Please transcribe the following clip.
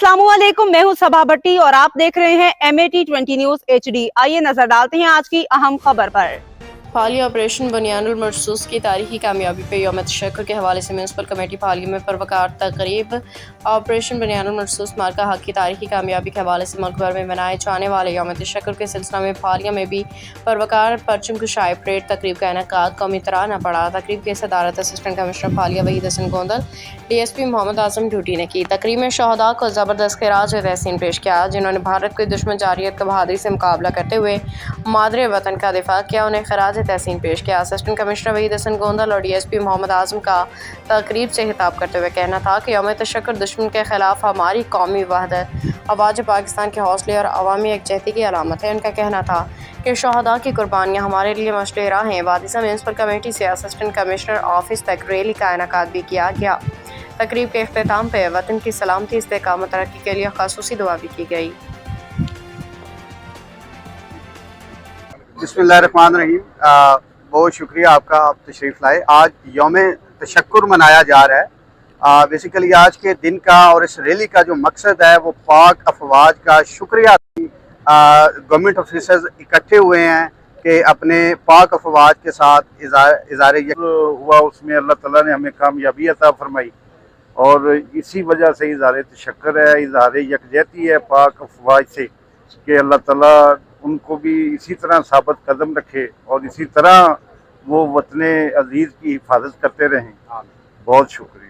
अस्सलामुअलैकुम, मैं हूं सबा भट्टी और आप देख रहे हैं MAT20 न्यूज HD। आइए नजर डालते हैं आज की अहम खबर पर। पाली ऑपरेशन बुनियानुल मरसूस की तारीखी कामयाबी पर यौम तशक्कुर के हवाले से म्यूनसिपल कमेटी पाली में परवकार तकरीब। ऑपरेशन बुनियानुल मरसूस मार्का हक की तारीखी कामयाबी के हवाले से मुल्क भर में मनाए जाने वाले यौम तशक्कुर के सिलसिला में पालिया में भी परवकार परचम कुशाई परेड तकरीब का इनेकाद कौमी तराना पड़ा। तकरीब की सदारत assistant commissioner Palia Waheed Hassan Gondal, DSP Mohammad Azam duty ने की। तकरीब में शहदा को ज़बरदस्त खिराज तहसीन पेश किया, जिन्होंने भारत की दुश्मन जारियत का बहादुरी से मुकाबला करते हुए मादरे वतन का दिफा किया, उन्हें खिराज तहसीन पेश किया। असिस्टेंट कमिश्नर वहीद हसन गोंदल और DSP मोहम्मद आजम का तकरीब से खिताब करते हुए कहना था कि यौम तशक्कुर दुश्मन के खिलाफ हमारी कौमी वहदत, अवाज पाकिस्तान के हौसले और अवामी यकजहती की अलामत है। उनका कहना था कि शहदा की कुर्बानियाँ हमारे लिए मशले राह हैं। वादिसा म्यूनसिपल कमेटी से असिस्टेंट कमिश्नर ऑफिस तक रैली का इनेकाद भी किया गया। तकरीब के अख्ताम पर वतन की सलामती, इस्तेकाम और तरक्की के लिए खासूसी दुआ भी की गई। बिस्मिल्लाहिर्रहमानिर्रहीम। बहुत शुक्रिया आपका, आप तशरीफ़ लाए। आज यौम तशक्कुर मनाया जा रहा है। बेसिकली आज के दिन का और इस रैली का जो मकसद है वो पाक अफवाज का शुक्रिया। गवर्नमेंट ऑफिसर्स इकट्ठे हुए हैं कि अपने पाक अफवाज के साथ इज़ार हुआ, उसमें अल्लाह ताला ने हमें कामयाबी अता फरमाई और इसी वजह से इज़हार तशक्कुर है, इज़हार यकजहती है पाक अफवाज से कि अल्लाह ताला उनको भी इसी तरह साबित कदम रखे और इसी तरह वो वतन अजीज़ की हिफाजत करते रहें। बहुत शुक्रिया।